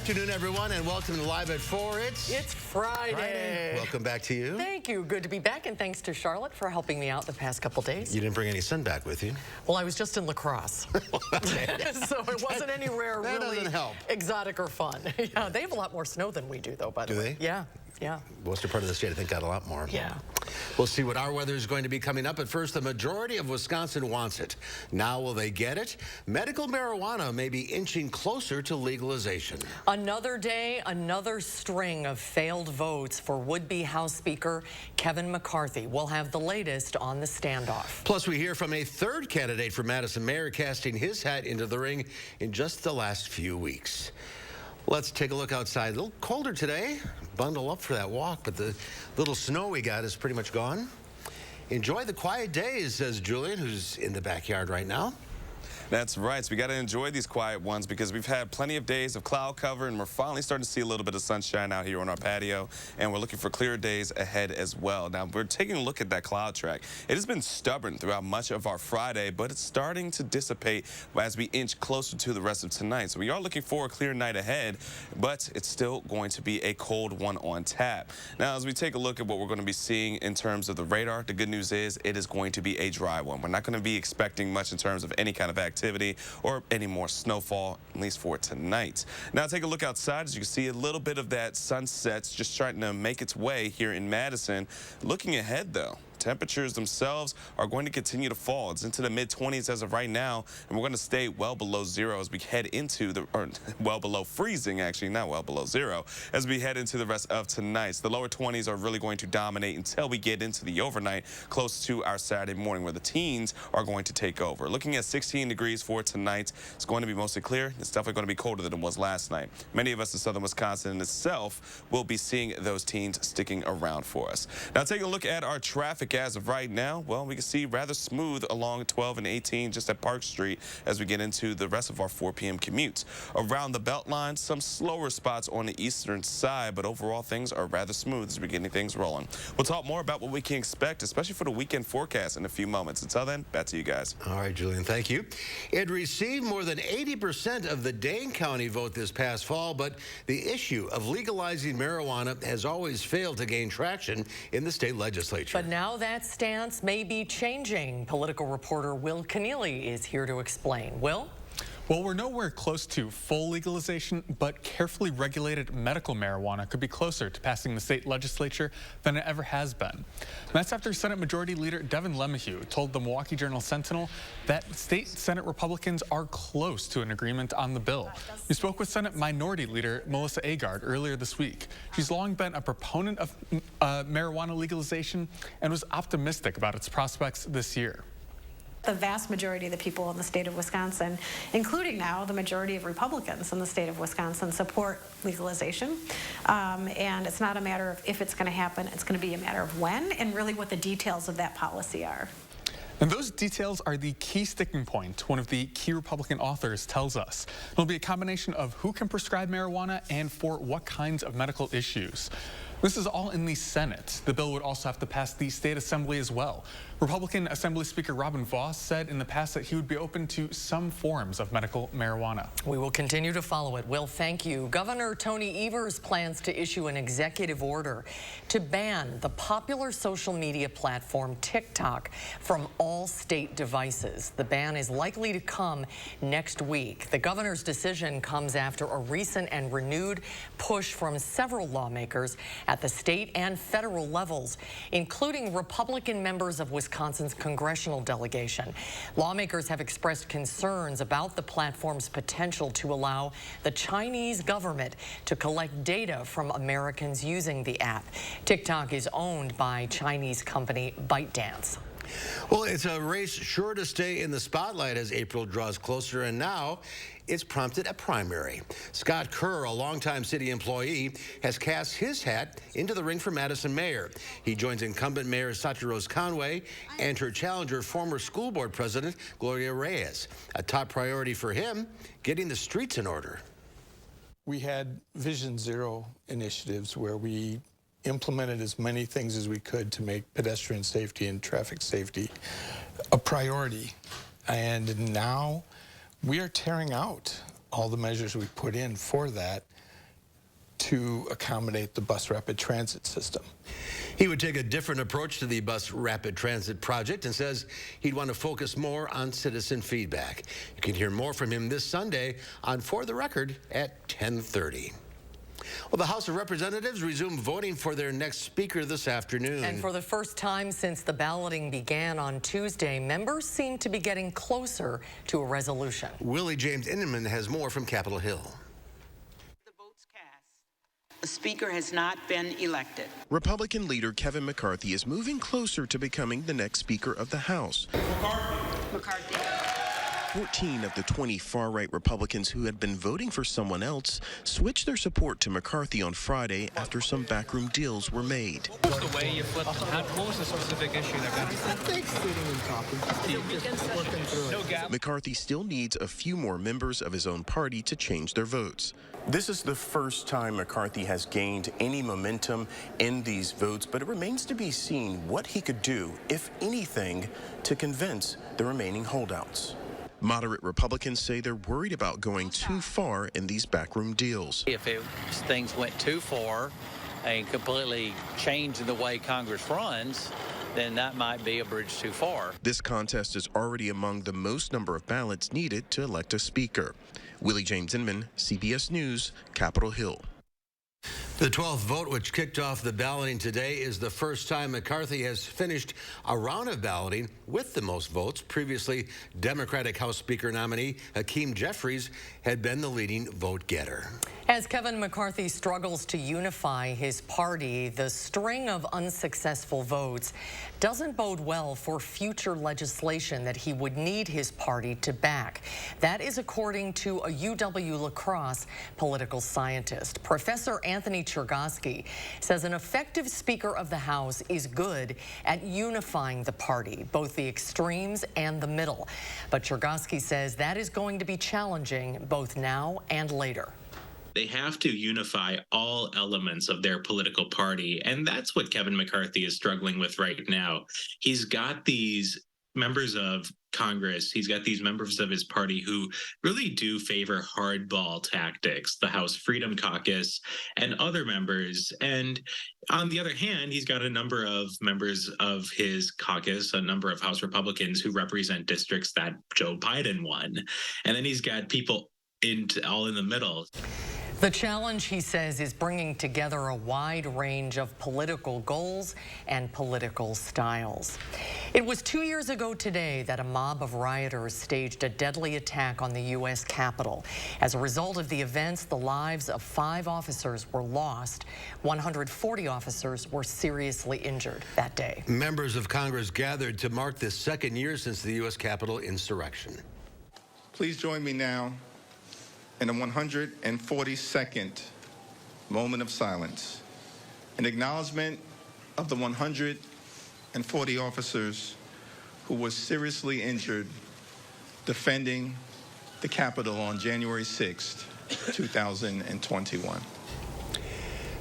afternoon, everyone, and welcome to Live at 4. It's Friday. Welcome back to you. Thank you. Good to be back, and thanks to Charlotte for helping me out the past couple days. You didn't bring any sun back with you? Well, I was just in lacrosse. So it wasn't anywhere really exotic or fun. Yeah, they have a lot more snow than we do, though, by the way. Do they? Yeah. Yeah. Western part of the state, I think, got a lot more. Yeah. We'll see what our weather is going to be coming up. But first, the majority of Wisconsin wants it. Now, will they get it? Medical marijuana may be inching closer to legalization. Another day, another string of failed votes for would-be House Speaker Kevin McCarthy. We'll have the latest on the standoff. Plus, we hear from a third candidate for Madison mayor casting his hat into the ring in just the last few weeks. Let's take a look outside. A little colder today. Bundle up for that walk, but the little snow we got is pretty much gone. Enjoy the quiet days, says Julian, who's in the backyard right now. That's right. So we got to enjoy these quiet ones because we've had plenty of days of cloud cover, and we're finally starting to see a little bit of sunshine out here on our patio, and we're looking for clearer days ahead as well. Now, we're taking a look at that cloud track. It has been stubborn throughout much of our Friday, but it's starting to dissipate as we inch closer to the rest of tonight. So we are looking for a clear night ahead, but it's still going to be a cold one on tap. Now, as we take a look at what we're going to be seeing in terms of the radar, the good news is it is going to be a dry one. We're not going to be expecting much in terms of any kind of activity or any more snowfall, at least for tonight. Now take a look outside. As you can see, a little bit of that sunset's just trying to make its way here in Madison. Looking ahead, though, temperatures themselves are going to continue to fall. It's into the mid-20s as of right now, and we're going to stay well below zero as we head into the, or well below freezing, actually, not well below zero, as we head into the rest of tonight. So the lower 20s are really going to dominate until we get into the overnight, close to our Saturday morning, where the teens are going to take over. Looking at 16 degrees for tonight, it's going to be mostly clear. It's definitely going to be colder than it was last night. Many of us in southern Wisconsin in itself will be seeing those teens sticking around for us. Now, taking a look at our traffic as of right now, well, we can see rather smooth along 12 and 18 just at Park Street as we get into the rest of our 4 p.m. commute. Around the Beltline, some slower spots on the eastern side, but overall things are rather smooth as we're getting things rolling. We'll talk more about what we can expect, especially for the weekend forecast in a few moments. Until then, back to you guys. All right, Julian, thank you. It received more than 80% of the Dane County vote this past fall, but the issue of legalizing marijuana has always failed to gain traction in the state legislature. But now that stance may be changing. Political reporter Will Keneally is here to explain. Will? Well, we're nowhere close to full legalization, but carefully regulated medical marijuana could be closer to passing the state legislature than it ever has been. And that's after Senate Majority Leader Devin LeMahieu told the Milwaukee Journal-Sentinel that state Senate Republicans are close to an agreement on the bill. We spoke with Senate Minority Leader Melissa Agard earlier this week. She's long been a proponent of marijuana legalization and was optimistic about its prospects this year. The vast majority of the people in the state of Wisconsin, including now the majority of Republicans in the state of Wisconsin, support legalization. And it's not a matter of if it's going to happen, it's going to be a matter of when and really what the details of that policy are. And those details are the key sticking point, one of the key Republican authors tells us. It'll be a combination of who can prescribe marijuana and for what kinds of medical issues. This is all in the Senate. The bill would also have to pass the state assembly as well. Republican Assembly Speaker Robin Vos said in the past that he would be open to some forms of medical marijuana. We will continue to follow it. Will, thank you. Governor Tony Evers plans to issue an executive order to ban the popular social media platform TikTok from all state devices. The ban is likely to come next week. The governor's decision comes after a recent and renewed push from several lawmakers at the state and federal levels, including Republican members of Wisconsin's congressional delegation. Lawmakers have expressed concerns about the platform's potential to allow the Chinese government to collect data from Americans using the app. TikTok is owned by Chinese company ByteDance. Well, it's a race sure to stay in the spotlight as April draws closer, and now it's prompted a primary. Scott Kerr, a longtime city employee, has cast his hat into the ring for Madison mayor. He joins incumbent Mayor Satyarose Conway and her challenger, former school board president Gloria Reyes. A top priority for him, getting the streets in order. We had Vision Zero initiatives where we implemented as many things as we could to make pedestrian safety and traffic safety a priority. And now we are tearing out all the measures we put in for that to accommodate the bus rapid transit system. He would take a different approach to the bus rapid transit project and says he'd want to focus more on citizen feedback. You can hear more from him this Sunday on For the Record at 10:30. Well, the House of Representatives resumed voting for their next speaker this afternoon. And for the first time since the balloting began on Tuesday, members seem to be getting closer to a resolution. Willie James Inman has more from Capitol Hill. The votes cast. The speaker has not been elected. Republican leader Kevin McCarthy is moving closer to becoming the next Speaker of the House. McCarthy. 14 of the 20 far-right Republicans who had been voting for someone else switched their support to McCarthy on Friday after some backroom deals were made. What was the way you flipped them? What was the specific issue that got you? McCarthy still needs a few more members of his own party to change their votes. This is the first time McCarthy has gained any momentum in these votes, but it remains to be seen what he could do, if anything, to convince the remaining holdouts. Moderate Republicans say they're worried about going too far in these backroom deals. If things went too far and completely changed the way Congress runs, then that might be a bridge too far. This contest is already among the most number of ballots needed to elect a speaker. Willie James Inman, CBS News, Capitol Hill. The 12th vote, which kicked off the balloting today, is the first time McCarthy has finished a round of balloting with the most votes. Previously, Democratic House Speaker nominee Hakeem Jeffries had been the leading vote getter. As Kevin McCarthy struggles to unify his party, the string of unsuccessful votes doesn't bode well for future legislation that he would need his party to back. That is according to a UW-La Crosse political scientist. Professor Anthony Chergosky says an effective Speaker of the House is good at unifying the party, both the extremes and the middle. But Chergosky says that is going to be challenging both now and later. They have to unify all elements of their political party, and that's what Kevin McCarthy is struggling with right now. He's got these members of Congress, he's got these members of his party who really do favor hardball tactics, the House Freedom Caucus and other members. And on the other hand, he's got a number of members of his caucus, a number of House Republicans who represent districts that Joe Biden won. And then he's got people all in the middle. The challenge, he says, is bringing together a wide range of political goals and political styles. It was 2 years ago today that a mob of rioters staged a deadly attack on the U.S. Capitol. As a result of the events, the lives of 5 officers were lost. 140 officers were seriously injured that day. Members of Congress gathered to mark the second year since the U.S. Capitol insurrection. Please join me now in a 142nd moment of silence, in acknowledgement of the 140 officers who were seriously injured defending the Capitol on January 6th, 2021.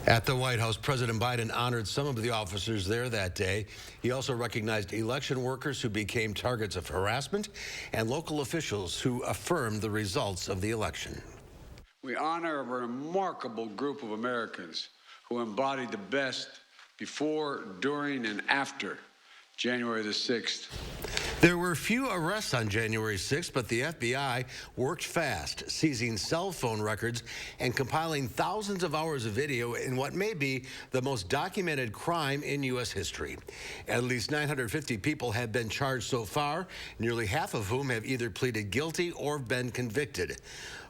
At the White House, President Biden honored some of the officers there that day. He also recognized election workers who became targets of harassment and local officials who affirmed the results of the election. We honor a remarkable group of Americans who embodied the best before, during, and after January the 6th. There were few arrests on January 6th, but the FBI worked fast, seizing cell phone records and compiling thousands of hours of video in what may be the most documented crime in U.S. history. At least 950 people have been charged so far, nearly half of whom have either pleaded guilty or been convicted.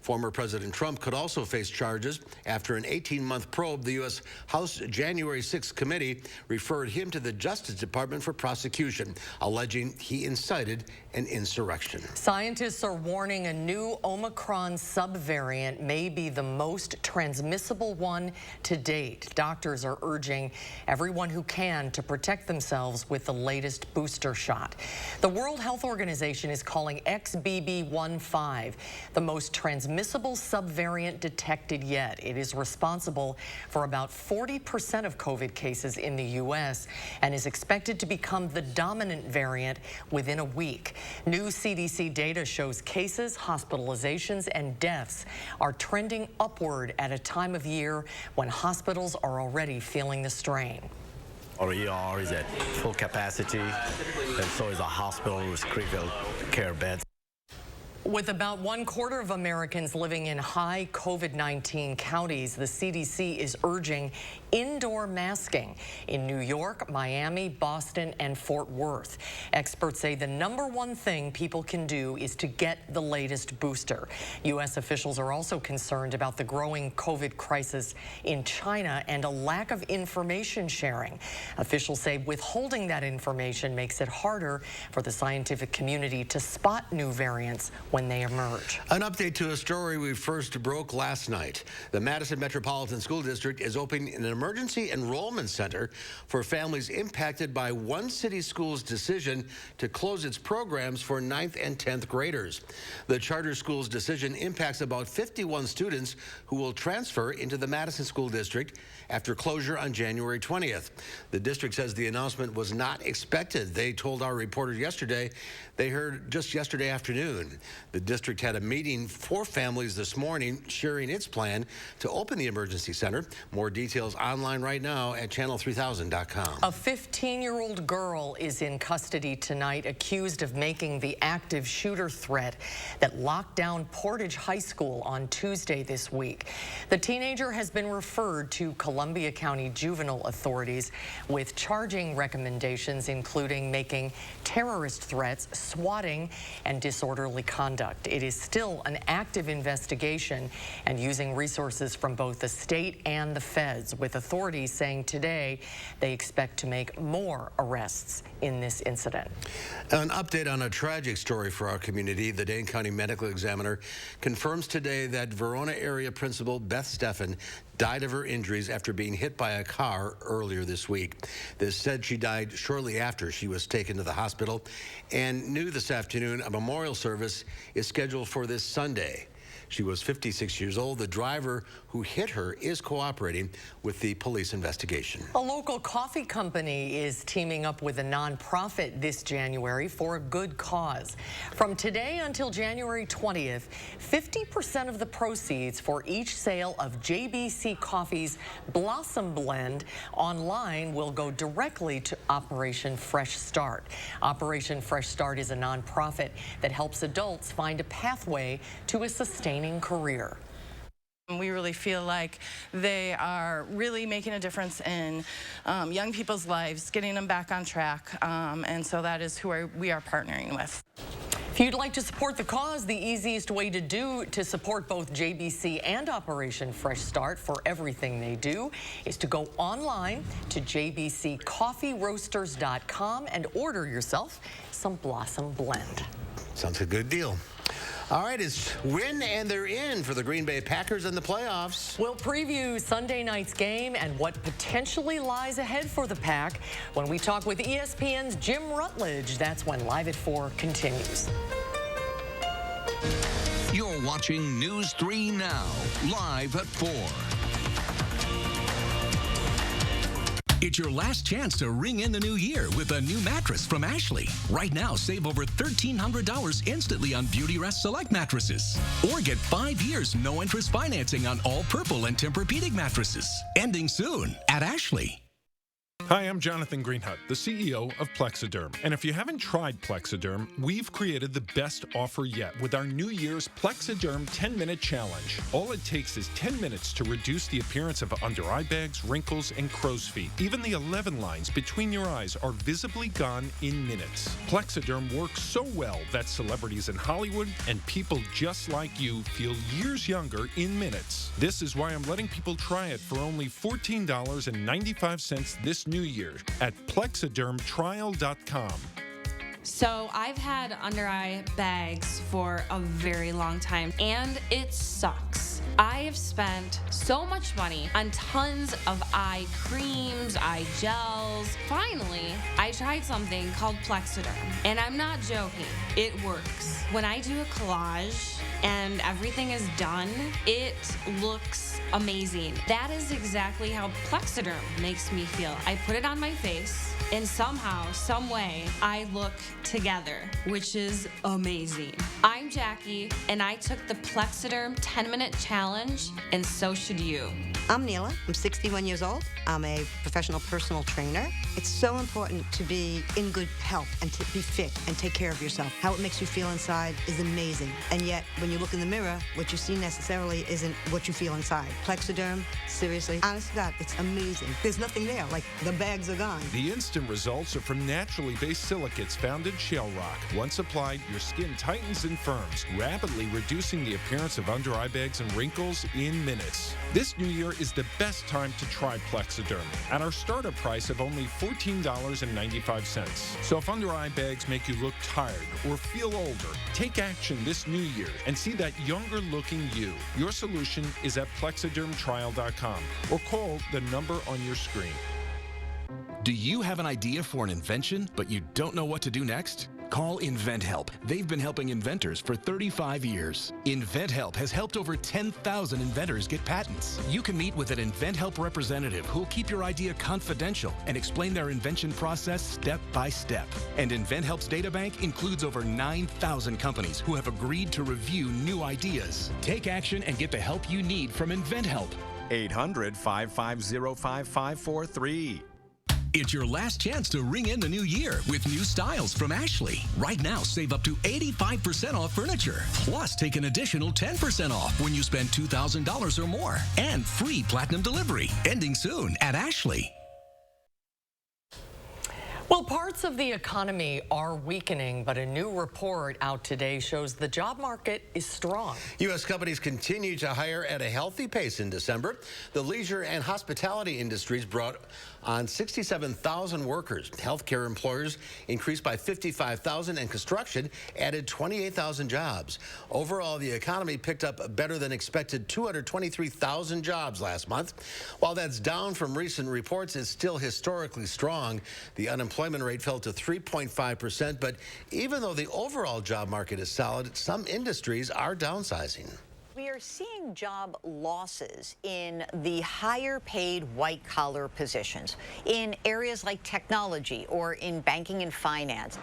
Former President Trump could also face charges after an 18-month probe. The U.S. House January 6th committee referred him to the Justice Department for prosecution, alleging he incited an insurrection. Scientists are warning a new Omicron subvariant may be the most transmissible one to date. Doctors are urging everyone who can to protect themselves with the latest booster shot. The World Health Organization is calling XBB.1.5 the most transmissible transmissible subvariant detected yet. It is responsible for about 40% of COVID cases in the U.S. and is expected to become the dominant variant within a week. New CDC data shows cases, hospitalizations, and deaths are trending upward at a time of year when hospitals are already feeling the strain. Our ER is at full capacity, and so is a hospital with critical care beds. With about 1/4 of Americans living in high COVID-19 counties, the CDC is urging indoor masking in New York, Miami, Boston, and Fort Worth. Experts say the #1 thing people can do is to get the latest booster. U.S. officials are also concerned about the growing COVID crisis in China and a lack of information sharing. Officials say withholding that information makes it harder for the scientific community to spot new variants when they emerge. An update to a story we first broke last night. The Madison Metropolitan School District is opening an emergency enrollment center for families impacted by one city school's decision to close its programs for 9th and 10th graders. The charter school's decision impacts about 51 students who will transfer into the Madison School District after closure on January 20th. The district says the announcement was not expected. They told our reporter yesterday they heard just yesterday afternoon. The district had a meeting for families this morning, sharing its plan to open the emergency center. More details online right now at channel3000.com. A 15-year-old girl is in custody tonight, accused of making the active shooter threat that locked down Portage High School on Tuesday this week. The teenager has been referred to Columbia County juvenile authorities with charging recommendations, including making terrorist threats, swatting, and disorderly conduct. It is still an active investigation and using resources from both the state and the feds, with authorities saying today they expect to make more arrests in this incident. An update on a tragic story for our community. The Dane County Medical Examiner confirms today that Verona area principal Beth Steffen died of her injuries after being hit by a car earlier this week. This said she died shortly after she was taken to the hospital. And new this afternoon, a memorial service is scheduled for this Sunday. She was 56 years old. The driver who hit her is cooperating with the police investigation. A local coffee company is teaming up with a nonprofit this January for a good cause. From today until January 20th, 50% of the proceeds for each sale of JBC Coffee's Blossom Blend online will go directly to Operation Fresh Start. Operation Fresh Start is a nonprofit that helps adults find a pathway to a sustaining career. We really feel like they are really making a difference in young people's lives, getting them back on track, and so that is who we are partnering with. If you'd like to support the cause, the easiest way to support both JBC and Operation Fresh Start for everything they do is to go online to jbccoffeeroasters.com and order yourself some Blossom Blend. Sounds like a good deal. All right, it's win and they're in for the Green Bay Packers in the playoffs. We'll preview Sunday night's game and what potentially lies ahead for the Pack when we talk with ESPN's Jim Rutledge. That's when Live at 4 continues. You're watching News 3 Now, live at 4. It's your last chance to ring in the new year with a new mattress from Ashley. Right now, save over $1,300 instantly on Beauty Rest Select mattresses. Or get 5 years no-interest financing on all Purple and Tempur-Pedic mattresses. Ending soon at Ashley. Hi, I'm Jonathan Greenhut, the CEO of Plexiderm. And if you haven't tried Plexiderm, we've created the best offer yet with our New Year's Plexiderm 10-Minute Challenge. All it takes is 10 minutes to reduce the appearance of under-eye bags, wrinkles, and crow's feet. Even the 11 lines between your eyes are visibly gone in minutes. Plexiderm works so well that celebrities in Hollywood and people just like you feel years younger in minutes. This is why I'm letting people try it for only $14.95 this New Year at plexidermtrial.com. So I've had under eye bags for a very long time and it sucks. I have spent so much money on tons of eye creams, eye gels. Finally, I tried something called Plexiderm, and I'm not joking. It works. When I do a collage and everything is done, it looks amazing. That is exactly how Plexiderm makes me feel. I put it on my face, and somehow, some way, I look together, which is amazing. I'm Jackie, and I took the Plexiderm 10-minute challenge, and so should you. I'm Neela. I'm 61 years old. I'm a professional personal trainer. It's so important to be in good health and to be fit and take care of yourself. How it makes you feel inside is amazing. And yet, when you look in the mirror, what you see necessarily isn't what you feel inside. Plexiderm, seriously, honest to God, it's amazing. There's nothing there, like the bags are gone. The instant results are from naturally based silicates found in shale rock. Once applied, your skin tightens and firms, rapidly reducing the appearance of under eye bags and wrinkles in minutes. This new year is the best time to try Plexiderm at our starter price of only $14.95. So if under eye bags make you look tired or feel older, take action this new year and see that younger looking you. Your solution is at plexidermtrial.com or call the number on your screen. Do you have an idea for an invention, but you don't know what to do next? Call InventHelp. They've been helping inventors for 35 years. InventHelp has helped over 10,000 inventors get patents. You can meet with an InventHelp representative who'll keep your idea confidential and explain their invention process step by step. And InventHelp's databank includes over 9,000 companies who have agreed to review new ideas. Take action and get the help you need from InventHelp. 800-550-5543. It's your last chance to ring in the new year with new styles from Ashley. Right now, save up to 85% off furniture. Plus, take an additional 10% off when you spend $2,000 or more. And free platinum delivery, ending soon at Ashley. Well, parts of the economy are weakening, but a new report out today shows the job market is strong. U.S. companies continue to hire at a healthy pace in December. The leisure and hospitality industries brought on 67,000 workers. Healthcare employers increased by 55,000, and construction added 28,000 jobs. Overall, the economy picked up better than expected 223,000 jobs last month. While that's down from recent reports, it's still historically strong. The unemployment rate fell to 3.5%, but even though the overall job market is solid, some industries are downsizing. We are seeing job losses in the higher paid white collar positions in areas like technology or in banking and finance.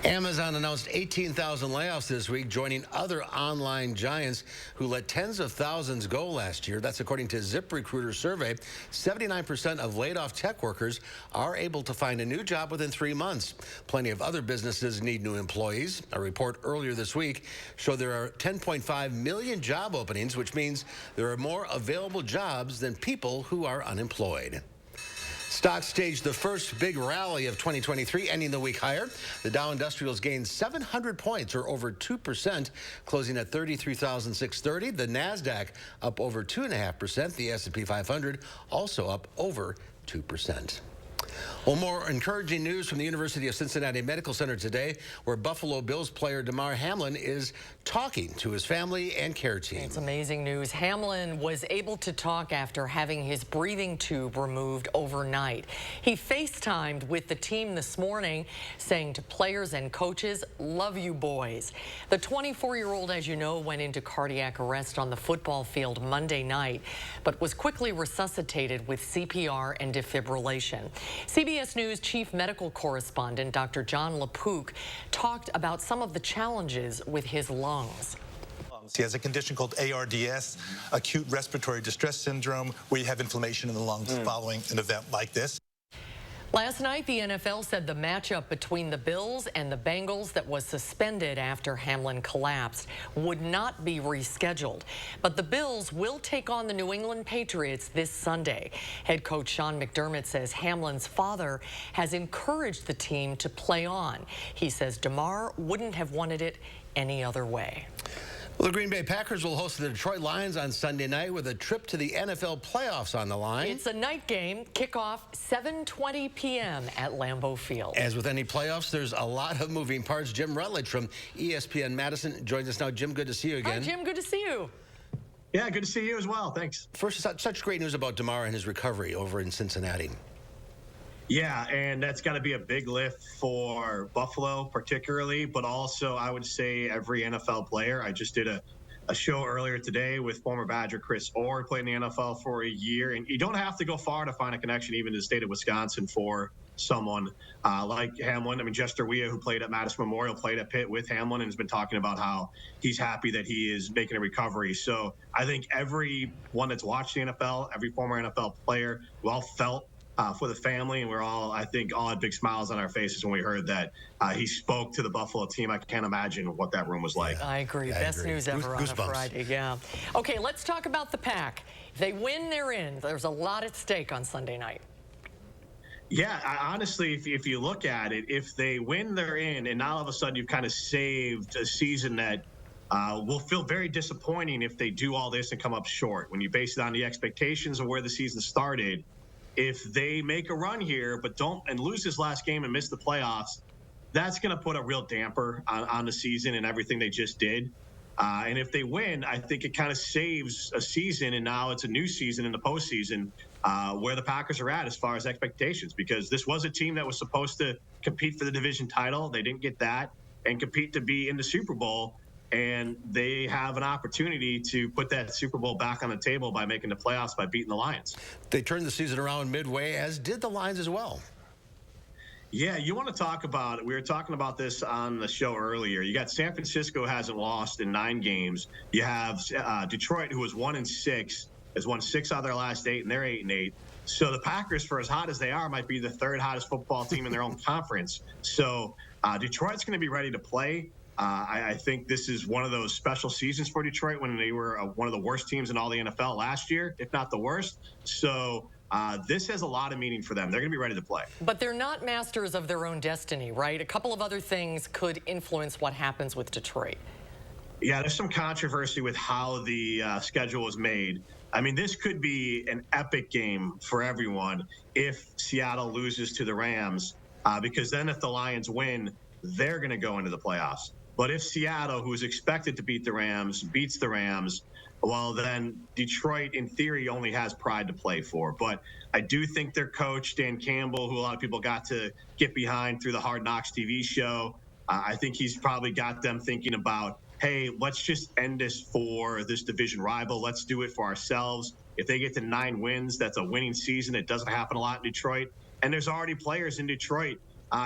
Amazon announced 18,000 layoffs this week, joining other online giants who let tens of thousands go last year. That's according to ZipRecruiter's survey. 79% of laid off tech workers are able to find a new job within 3 months. Plenty of other businesses need new employees. A report earlier this week showed there are 10.5 million job openings, which means there are more available jobs than people who are unemployed. Stocks staged the first big rally of 2023, ending the week higher. The Dow Industrials gained 700 points, or over 2%, closing at 33,630. The NASDAQ up over 2.5%. The S&P 500 also up over 2%. Well, more encouraging news from the University of Cincinnati Medical Center today, where Buffalo Bills player Damar Hamlin is talking to his family and care team. It's amazing news. Hamlin was able to talk after having his breathing tube removed overnight. He FaceTimed with the team this morning, saying to players and coaches, "Love you, boys." The 24-year-old, as you know, went into cardiac arrest on the football field Monday night, but was quickly resuscitated with CPR and defibrillation. CBS News chief medical correspondent Dr. John LaPook talked about some of the challenges with his lungs. He has a condition called ARDS, acute respiratory distress syndrome, where you have inflammation in the lungs following an event like this. Last night, the NFL said the matchup between the Bills and the Bengals that was suspended after Hamlin collapsed would not be rescheduled. But the Bills will take on the New England Patriots this Sunday. Head coach Sean McDermott says Hamlin's father has encouraged the team to play on. He says Damar wouldn't have wanted it any other way. Well, the Green Bay Packers will host the Detroit Lions on Sunday night with a trip to the NFL playoffs on the line. It's a night game. Kickoff 7:20 p.m. at Lambeau Field. As with any playoffs, there's a lot of moving parts. Jim Rutledge from ESPN Madison joins us now. Jim, good to see you again. Hi, Jim. Good to see you. Yeah, good to see you as well. Thanks. First, such great news about DeMar and his recovery over in Cincinnati. Yeah, and that's got to be a big lift for Buffalo particularly, but also I would say every NFL player. I just did a show earlier today with former Badger Chris Orr, played in the NFL for a year, and you don't have to go far to find a connection even to the state of Wisconsin for someone like Hamlin. I mean, Jester Weah, who played at Madison Memorial, played at Pitt with Hamlin and has been talking about how he's happy that he is making a recovery. So I think everyone that's watched the NFL, every former NFL player, we all felt for the family, and we're all, I think, all had big smiles on our faces when we heard that he spoke to the Buffalo team. I can't imagine what that room was like. Yeah, I agree. Best news ever on a Friday. Yeah. Okay, let's talk about the Pack. If they win, they're in. There's a lot at stake on Sunday night. Yeah, honestly, if you look at it, if they win, they're in, and now all of a sudden you've kind of saved a season that will feel very disappointing if they do all this and come up short. When you base it on the expectations of where the season started, if they make a run here but don't and lose this last game and miss the playoffs, that's going to put a real damper on the season and everything they just did. And if they win, I think it kind of saves a season, and now it's a new season in the postseason where the Packers are at as far as expectations, because this was a team that was supposed to compete for the division title. They didn't get that, and compete to be in the Super Bowl. And they have an opportunity to put that Super Bowl back on the table by making the playoffs, by beating the Lions. They turned the season around midway, as did the Lions as well. Yeah, you want to talk about it. We were talking about this on the show earlier. You got San Francisco hasn't lost in 9 games. You have Detroit, who was 1-6, has won 6 out of their last 8, and they're 8-8. So the Packers, for as hot as they are, might be the 3rd hottest football team in their own conference. So Detroit's going to be ready to play. I think this is one of those special seasons for Detroit when they were one of the worst teams in all the NFL last year, if not the worst. So this has a lot of meaning for them. They're going to be ready to play. But they're not masters of their own destiny, right? A couple of other things could influence what happens with Detroit. Yeah, there's some controversy with how the schedule was made. I mean, this could be an epic game for everyone if Seattle loses to the Rams, because then if the Lions win, they're going to go into the playoffs. But if Seattle, who's expected to beat the Rams, beats the Rams, well, then Detroit, in theory, only has pride to play for. But I do think their coach, Dan Campbell, who a lot of people got to get behind through the Hard Knocks TV show, I think he's probably got them thinking about, hey, let's just end this for this division rival. Let's do it for ourselves. If they get to 9 wins, that's a winning season. It doesn't happen a lot in Detroit. And there's already players in Detroit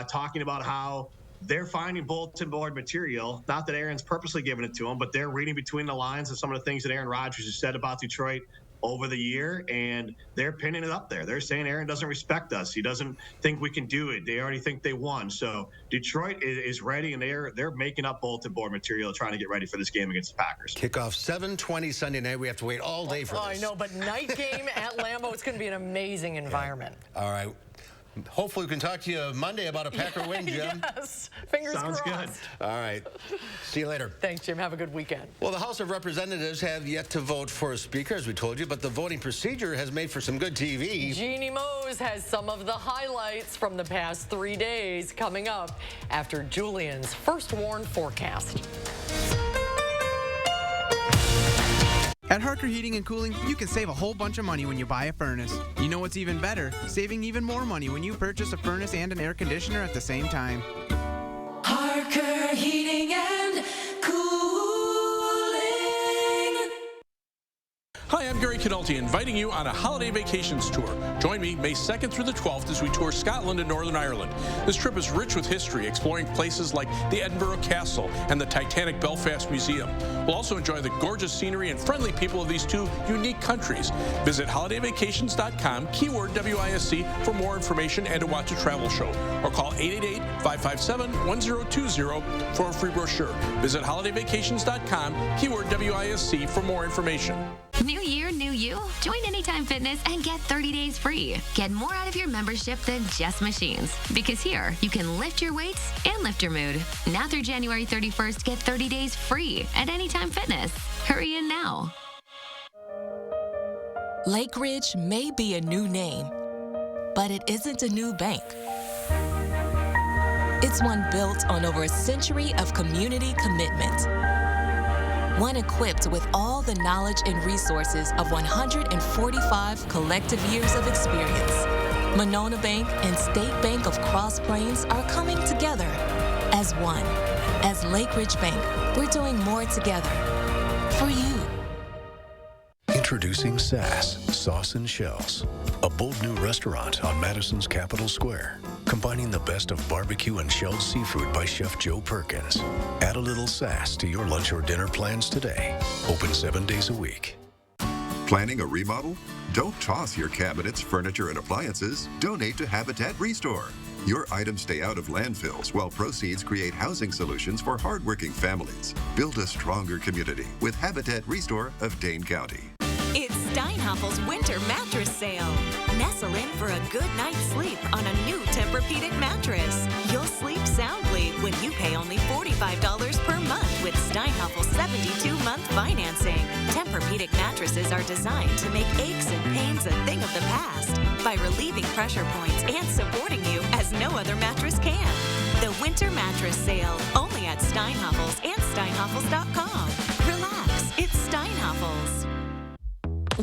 talking about how they're finding bulletin board material. Not that Aaron's purposely giving it to them, but they're reading between the lines of some of the things that Aaron Rodgers has said about Detroit over the year, and they're pinning it up there. They're saying Aaron doesn't respect us. He doesn't think we can do it. They already think they won. So Detroit is ready, and they're making up bulletin board material, trying to get ready for this game against the Packers. Kickoff 7:20 Sunday night. We have to wait all day for this. I know, but night game at Lambeau, it's going to be an amazing environment. Yeah. All right. Hopefully we can talk to you Monday about a Packer win, Jim. Yes. Fingers Sounds crossed. Good. All right. See you later. Thanks, Jim. Have a good weekend. Well, the House of Representatives have yet to vote for a speaker, as we told you, but the voting procedure has made for some good TV. Jeannie Mose has some of the highlights from the past 3 days coming up after Julian's first warn forecast. At Harker Heating and Cooling, you can save a whole bunch of money when you buy a furnace. You know what's even better? Saving even more money when you purchase a furnace and an air conditioner at the same time. Harker Heating and Cooling. Hi, I'm Gary Canulti, inviting you on a holiday vacations tour. Join me May 2nd through the 12th as we tour Scotland and Northern Ireland. This trip is rich with history, exploring places like the Edinburgh Castle and the Titanic Belfast Museum. We'll also enjoy the gorgeous scenery and friendly people of these 2 unique countries. Visit holidayvacations.com, keyword WISC, for more information and to watch a travel show. Or call 888-557-1020 for a free brochure. Visit holidayvacations.com, keyword WISC, for more information. New year, new you? Join Anytime Fitness and get 30 days free. Get more out of your membership than just machines. Because here, you can lift your weights and lift your mood. Now through January 31st, get 30 days free at Anytime Fitness. Hurry in now. Lake Ridge may be a new name, but it isn't a new bank. It's one built on over a century of community commitment. one equipped with all the knowledge and resources of 145 collective years of experience. Monona Bank and State Bank of Cross Plains are coming together as one. As Lake Ridge Bank, we're doing more together for you. Introducing Sass, Sauce and Shells, a bold new restaurant on Madison's Capitol Square, combining the best of barbecue and shelled seafood by Chef Joe Perkins. Add a little sass to your lunch or dinner plans today. Open 7 days a week. Planning a remodel? Don't toss your cabinets, furniture, and appliances. Donate to Habitat Restore. Your items stay out of landfills while proceeds create housing solutions for hardworking families. Build a stronger community with Habitat Restore of Dane County. It's Steinhaffel's winter mattress sale. Nestle in for a good night's sleep on a new Tempur-Pedic mattress. You'll sleep soundly when you pay only $45 per month with Steinhaffel's 72-month financing. Tempur-Pedic mattresses are designed to make aches and pains a thing of the past by relieving pressure points and supporting you as no other mattress can. The winter mattress sale, only at Steinhaffel's and Steinhaffels.com. Relax, it's Steinhaffel's.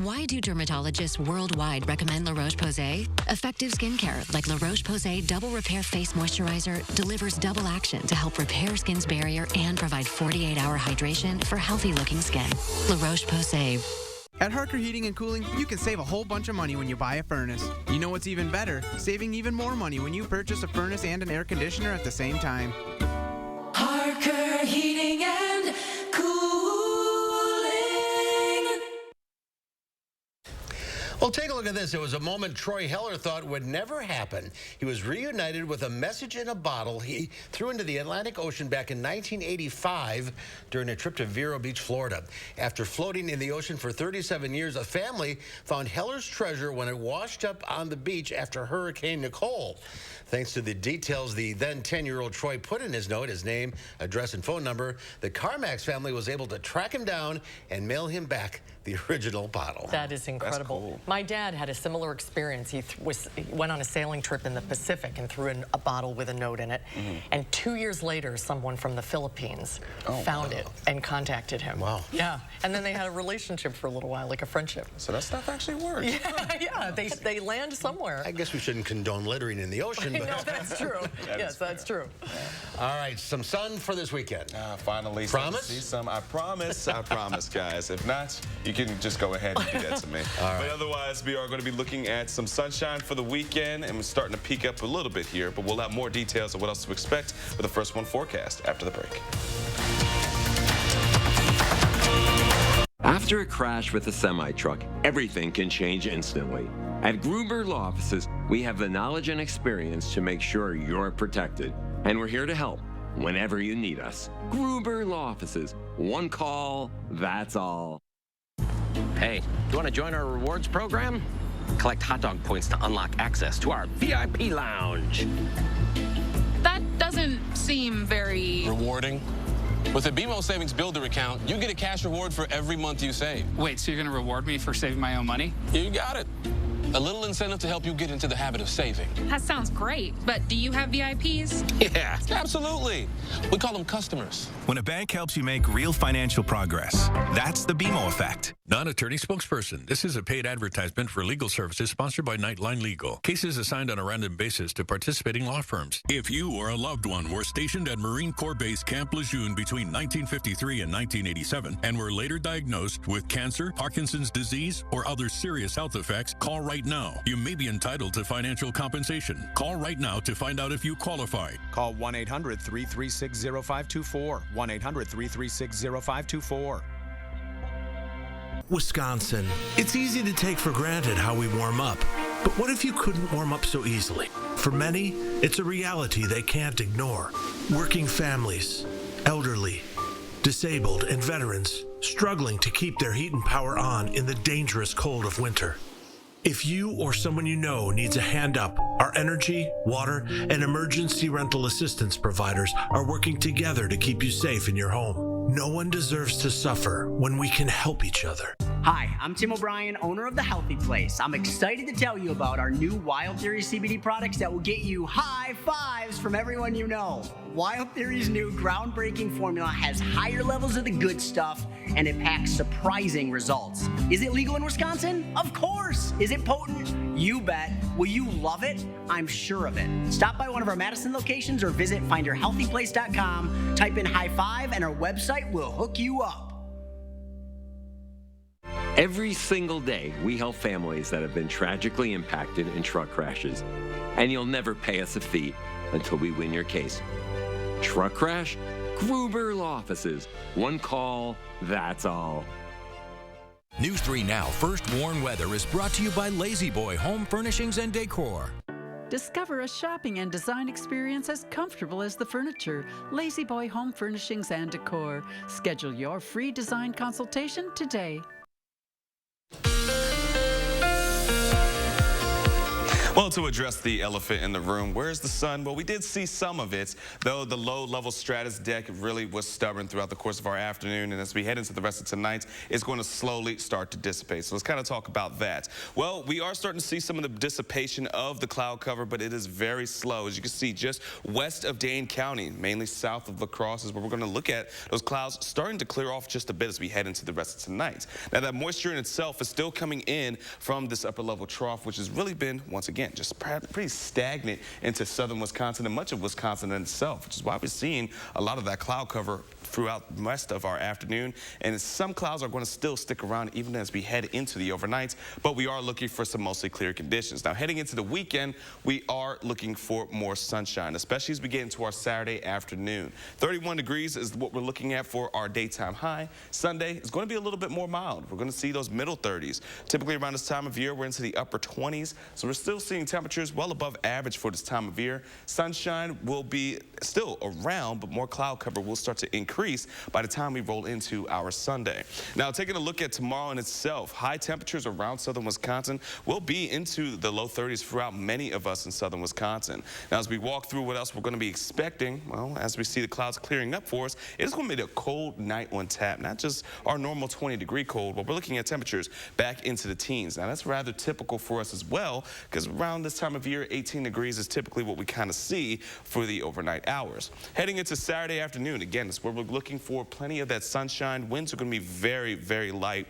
Why do dermatologists worldwide recommend La Roche-Posay? Effective skincare like La Roche-Posay Double Repair Face Moisturizer delivers double action to help repair skin's barrier and provide 48-hour hydration for healthy-looking skin. La Roche-Posay. At Harker Heating and Cooling, you can save a whole bunch of money when you buy a furnace. You know what's even better? Saving even more money when you purchase a furnace and an air conditioner at the same time. Harker Heating and Cooling. Well, take a look at this. It was a moment Troy Heller thought would never happen. He was reunited with a message in a bottle he threw into the Atlantic Ocean back in 1985 during a trip to Vero Beach, Florida. After floating in the ocean for 37 years, a family found Heller's treasure when it washed up on the beach after Hurricane Nicole. Thanks to the details the then 10-year-old Troy put in his note, his name, address, and phone number, the Carmax family was able to track him down and mail him back the original bottle. That is incredible. That's cool. My dad had a similar experience. He went on a sailing trip in the Pacific and threw in a bottle with a note in it. And 2 years later, someone from the Philippines found it and contacted him. Wow. Yeah. And then they had a relationship for a little while, like a friendship. So that stuff actually works. Yeah. They land somewhere. I guess we shouldn't condone littering in the ocean. No, that's true. Yes, that's true. All right, some sun for this weekend. Finally, promise? See some. I promise, guys. If not, you can just go ahead and do that to me. All right. But otherwise, we are going to be looking at some sunshine for the weekend, and we're starting to peak up a little bit here, but we'll have more details of what else to expect for the First One forecast after the break. After a crash with a semi-truck, everything can change instantly. At Gruber Law Offices, we have the knowledge and experience to make sure you're protected. And we're here to help whenever you need us. Gruber Law Offices. One call, that's all. Hey, do you want to join our rewards program? Collect hot dog points to unlock access to our VIP lounge. That doesn't seem very... rewarding. With the BMO Savings Builder account, you get a cash reward for every month you save. Wait, so you're going to reward me for saving my own money? You got it. A little incentive to help you get into the habit of saving. That sounds great, but do you have VIPs? Yeah, absolutely. We call them customers. When a bank helps you make real financial progress, that's the BMO effect. Non-attorney spokesperson. This is a paid advertisement for legal services sponsored by Nightline Legal. Cases assigned on a random basis to participating law firms. If you or a loved one were stationed at Marine Corps Base Camp Lejeune between 1953 and 1987 and were later diagnosed with cancer, Parkinson's disease, or other serious health effects, call right now. You may be entitled to financial compensation. Call right now to find out if you qualify. Call 1-800-336-0524. 1-800-336-0524. Wisconsin. It's easy to take for granted how we warm up. But what if you couldn't warm up so easily? For many, it's a reality they can't ignore. Working families, elderly, disabled, and veterans struggling to keep their heat and power on in the dangerous cold of winter. If you or someone you know needs a hand up, our energy, water, and emergency rental assistance providers are working together to keep you safe in your home. No one deserves to suffer when we can help each other. Hi, I'm Tim O'Brien, owner of The Healthy Place. I'm excited to tell you about our new Wild Theory CBD products that will get you high fives from everyone you know. Wild Theory's new groundbreaking formula has higher levels of the good stuff and it packs surprising results. Is it legal in Wisconsin? Of course. Is it potent? You bet. Will you love it? I'm sure of it. Stop by one of our Madison locations or visit findyourhealthyplace.com, type in high five, and our website will hook you up. Every single day, we help families that have been tragically impacted in truck crashes. And you'll never pay us a fee until we win your case. Truck crash? Gruber Law Offices. One call, that's all. News 3 Now First Warn Weather is brought to you by Lazy Boy Home Furnishings and Decor. Discover a shopping and design experience as comfortable as the furniture. Lazy Boy Home Furnishings and Decor. Schedule your free design consultation today. Well, to address the elephant in the room, where's the sun? Well, we did see some of it, though the low-level stratus deck really was stubborn throughout the course of our afternoon, and as we head into the rest of tonight, it's going to slowly start to dissipate. So let's kind of talk about that. Well, we are starting to see some of the dissipation of the cloud cover, but it is very slow. As you can see, just west of Dane County, mainly south of La Crosse, is where we're going to look at those clouds starting to clear off just a bit as we head into the rest of tonight. Now, that moisture in itself is still coming in from this upper-level trough, which has really been, once again, just pretty stagnant into southern Wisconsin and much of Wisconsin in itself, which is why we're seeing a lot of that cloud cover throughout most of our afternoon. And some clouds are going to still stick around even as we head into the overnight, but we are looking for some mostly clear conditions. Now, heading into the weekend, we are looking for more sunshine, especially as we get into our Saturday afternoon. 31 degrees is what we're looking at for our daytime high. Sunday is going to be a little bit more mild. We're going to see those middle 30s. Typically around this time of year, we're into the upper 20s, so we're still seeing temperatures well above average for this time of year. Sunshine will be still around, but more cloud cover will start to increase by the time we roll into our Sunday. Now, taking a look at tomorrow in itself, high temperatures around southern Wisconsin will be into the low 30s throughout many of us in southern Wisconsin. Now, as we walk through what else we're going to be expecting, well, as we see the clouds clearing up for us, it's going to be a cold night on tap, not just our normal 20-degree cold, but we're looking at temperatures back into the teens. Now, that's rather typical for us as well, because around this time of year, 18 degrees is typically what we kind of see for the overnight hours. Heading into Saturday afternoon, again, that's where we're looking for plenty of that sunshine. Winds are going to be very, very light.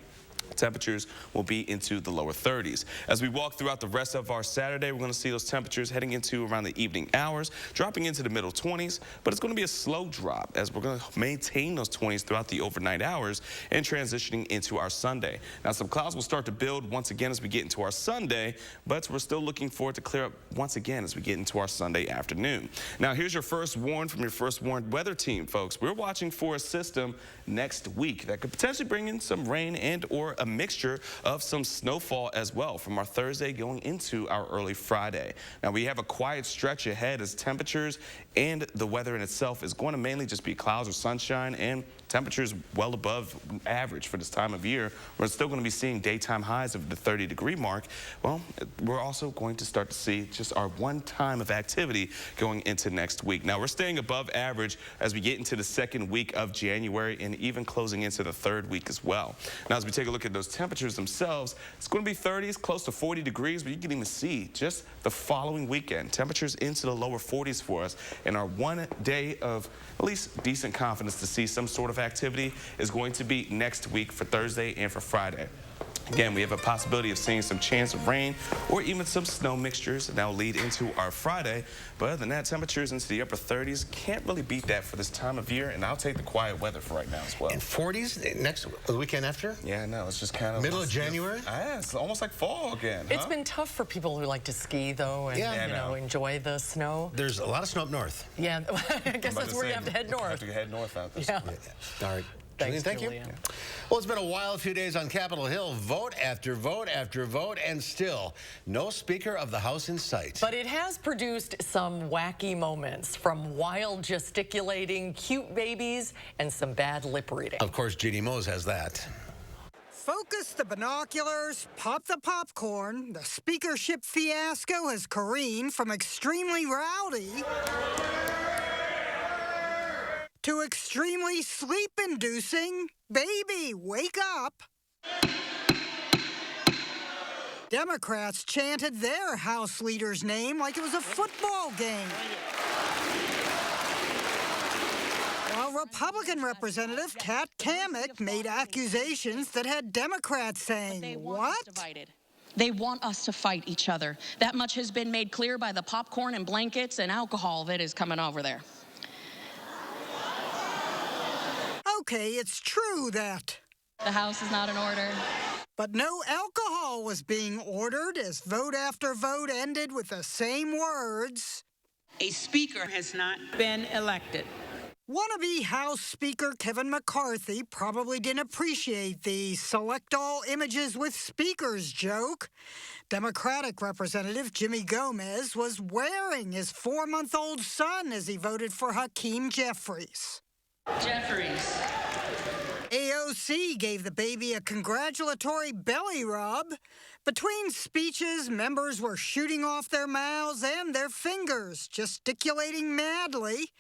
Temperatures will be into the lower 30s. As we walk throughout the rest of our Saturday, we're going to see those temperatures heading into around the evening hours, dropping into the middle 20s, but it's going to be a slow drop as we're going to maintain those 20s throughout the overnight hours and transitioning into our Sunday. Now, some clouds will start to build once again as we get into our Sunday, but we're still looking for it to clear up once again as we get into our Sunday afternoon. Now, here's your first warn from your first warned weather team, folks. We're watching for a system next week that could potentially bring in some rain and or a mixture of some snowfall as well from our Thursday going into our early Friday. Now, we have a quiet stretch ahead as temperatures and the weather in itself is going to mainly just be clouds or sunshine and temperatures well above average for this time of year. We're still going to be seeing daytime highs of the 30-degree mark. Well, we're also going to start to see just our one time of activity going into next week. Now, we're staying above average as we get into the second week of January and even closing into the third week as well. Now, as we take a look at those temperatures themselves, it's going to be 30s, close to 40 degrees, but you can even see just the following weekend, temperatures into the lower 40s for us. And our one day of at least decent confidence to see some sort of activity is going to be next week for Thursday and for Friday. Again, we have a possibility of seeing some chance of rain or even some snow mixtures that will lead into our Friday. But other than that, temperatures into the upper 30s. Can't really beat that for this time of year, and I'll take the quiet weather for right now as well. And 40s next the weekend after? Yeah, no, it's just kind of middle of January? Yeah, it's almost like fall again. It's been tough for people who like to ski, though, and you know, enjoy the snow. There's a lot of snow up north. Yeah, I guess that's where you have to head north. Have to head north out this. Yeah. All right. Thanks, thank Julia. you. Well, it's been a wild few days on Capitol Hill. Vote after vote after vote, and still no Speaker of the House in sight. But it has produced some wacky moments, from wild gesticulating, cute babies, and some bad lip reading. Of course, Jeannie Mose has that. Focus the binoculars, pop the popcorn. The speakership fiasco has careened from extremely rowdy to extremely sleep-inducing. Baby, wake up. Democrats chanted their House leader's name like it was a football game, while Republican representative, Kat Kammack, made accusations that had Democrats saying, what? They want us to fight each other. That much has been made clear by the popcorn and blankets and alcohol that is coming over there. Okay, it's true that the House is not in order. But no alcohol was being ordered as vote after vote ended with the same words. A speaker has not been elected. Wannabe House Speaker Kevin McCarthy probably didn't appreciate the select all images with speakers joke. Democratic Representative Jimmy Gomez was wearing his 4-month-old son as he voted for Hakeem Jeffries. AOC gave the baby a congratulatory belly rub. Between speeches, members were shooting off their mouths and their fingers, gesticulating madly.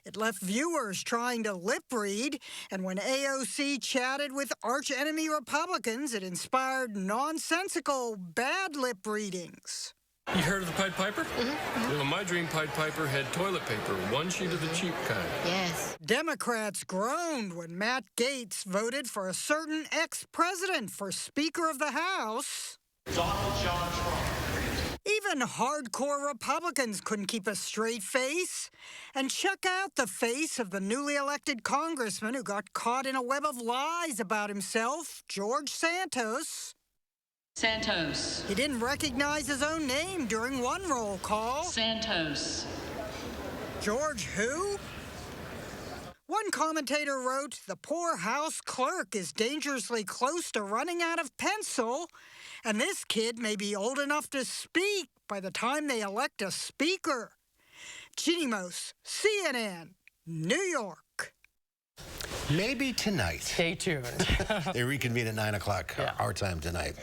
It left viewers trying to lip read, and when AOC chatted with arch-enemy Republicans, it inspired nonsensical bad lip readings. You heard of the Pied Piper? Mm-hmm. Well, my dream Pied Piper had toilet paper, one sheet of the cheap kind. Yes. Democrats groaned when Matt Gaetz voted for a certain ex-president for Speaker of the House. Donald John Trump. Even hardcore Republicans couldn't keep a straight face. And check out the face of the newly elected congressman who got caught in a web of lies about himself, George Santos. He didn't recognize his own name during one roll call. George who? One commentator wrote, the poor House clerk is dangerously close to running out of pencil, and this kid may be old enough to speak by the time they elect a speaker. Ginny Mose, CNN, New York. Maybe tonight. Stay tuned. They reconvene at 9 o'clock our time tonight.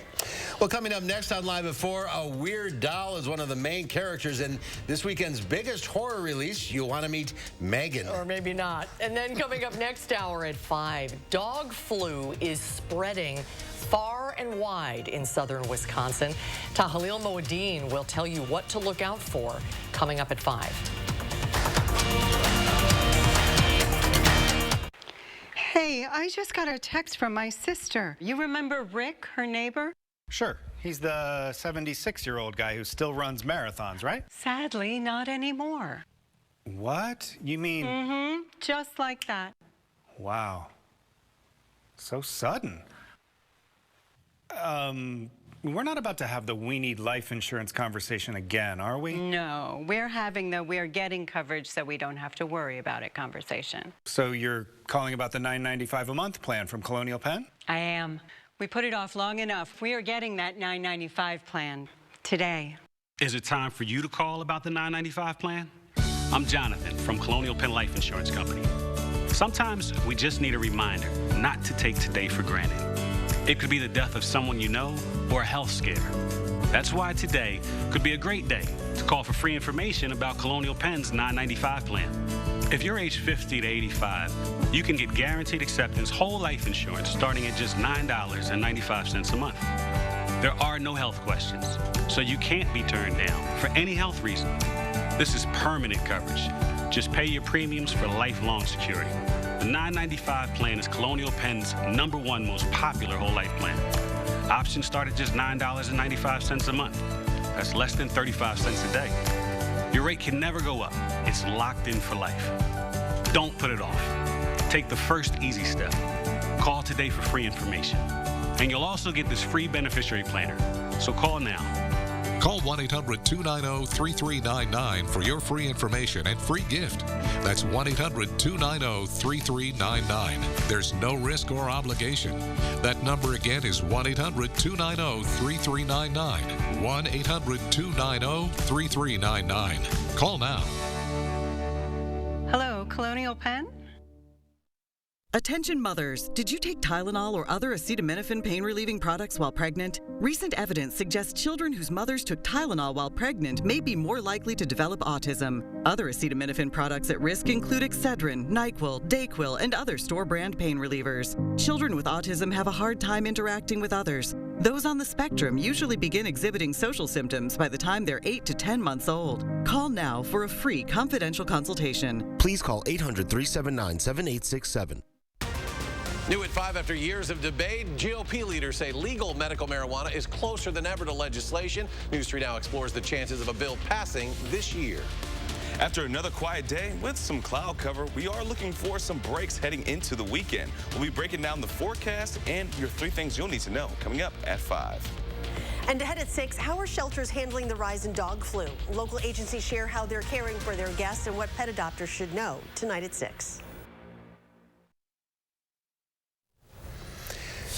Well, coming up next on Live at 4, a weird doll is one of the main characters in this weekend's biggest horror release. You'll want to meet Megan. Or maybe not. And then coming up next hour at 5, dog flu is spreading far and wide in southern Wisconsin. Tahalil Moadine will tell you what to look out for coming up at 5. Hey, I just got a text from my sister. You remember Rick, her neighbor? Sure. He's the 76-year-old guy who still runs marathons, right? Sadly, not anymore. What? You mean... Mm-hmm. Just like that. Wow. So sudden. We're not about to have the we need life insurance conversation again, are we? No, we're having the we're getting coverage so we don't have to worry about it conversation. So you're calling about the $9.95 a month plan from Colonial Penn? I am. We put it off long enough. We are getting that $9.95 plan today. Is it time for you to call about the $9.95 plan? I'm Jonathan from Colonial Penn Life Insurance Company. Sometimes we just need a reminder not to take today for granted. It could be the death of someone you know or a health scare. That's why today could be a great day to call for free information about Colonial Penn's $9.95 plan. If you're age 50 to 85, you can get guaranteed acceptance whole life insurance starting at just $9.95 a month. There are no health questions, so you can't be turned down for any health reason. This is permanent coverage. Just pay your premiums for lifelong security. The $9.95 plan is Colonial Penn's #1 most popular whole life plan. Options start at just $9.95 a month. That's less than 35 cents a day. Your rate can never go up. It's locked in for life. Don't put it off. Take the first easy step. Call today for free information. And you'll also get this free beneficiary planner. So call now. Call 1-800-290-3399 for your free information and free gift. That's 1-800-290-3399. There's no risk or obligation. That number again is 1-800-290-3399. 1-800-290-3399. Call now. Hello, Colonial Penn? Attention mothers, did you take Tylenol or other acetaminophen pain-relieving products while pregnant? Recent evidence suggests children whose mothers took Tylenol while pregnant may be more likely to develop autism. Other acetaminophen products at risk include Excedrin, NyQuil, Dayquil, and other store-brand pain relievers. Children with autism have a hard time interacting with others. Those on the spectrum usually begin exhibiting social symptoms by the time they're 8 to 10 months old. Call now for a free confidential consultation. Please call 800-379-7867. New at 5, after years of debate, GOP leaders say legal medical marijuana is closer than ever to legislation. News 3 Now explores the chances of a bill passing this year. After another quiet day with some cloud cover, we are looking for some breaks heading into the weekend. We'll be breaking down the forecast and your 3 things you'll need to know coming up at 5. And ahead at 6, how are shelters handling the rise in dog flu? Local agencies share how they're caring for their guests and what pet adopters should know. Tonight at 6.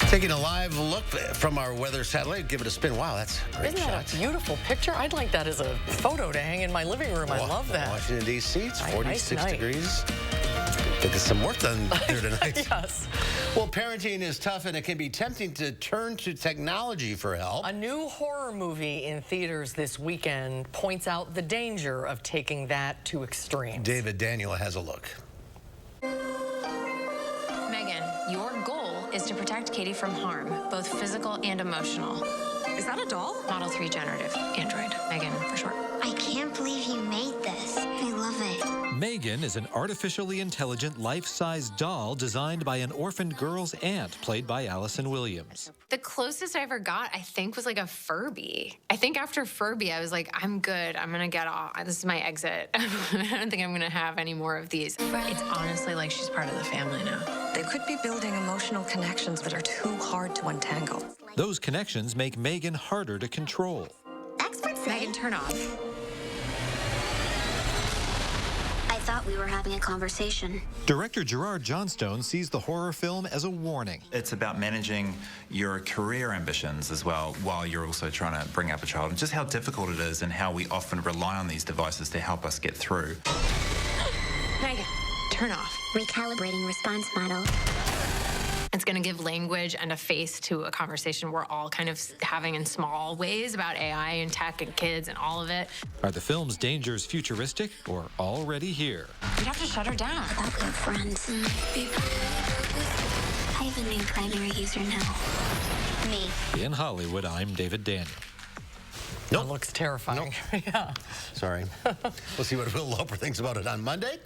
Taking a live look from our weather satellite. Give it a spin. Wow, that's a great Isn't that shot. a beautiful picture? I'd like that as a photo to hang in my living room. I love that. Washington, D.C. It's 46 nice degrees. Get some work done here tonight. Yes. Well, parenting is tough, and it can be tempting to turn to technology for help. A new horror movie in theaters this weekend points out the danger of taking that to extremes. David Daniel has a look. Megan, your goal is to protect Katie from harm, both physical and emotional. Is that a doll? Model 3 generative Android. Megan, for short. I can't believe you made this. I love it. Megan is an artificially intelligent, life-size doll designed by an orphaned girl's aunt, played by Allison Williams. The closest I ever got, I think, was like a Furby. I think after Furby, I was like, I'm good. I'm going to get off. This is my exit. I don't think I'm going to have any more of these. It's honestly like she's part of the family now. They could be building emotional connections that are too hard to untangle. Those connections make Megan harder to control. Experts say. Megan, turn off. I thought we were having a conversation. Director Gerard Johnstone sees the horror film as a warning. It's about managing your career ambitions as well while you're also trying to bring up a child, and just how difficult it is and how we often rely on these devices to help us get through. Megan, turn off. Recalibrating response model. It's going to give language and a face to a conversation we're all kind of having in small ways about AI and tech and kids and all of it. Are the film's dangers futuristic or already here? We'd have to shut her down. I thought we were friends. I have a new primary user now. Me. In Hollywood, I'm David Daniel. That looks terrifying. Yeah. Sorry. We'll see what Will Loper thinks about it on Monday.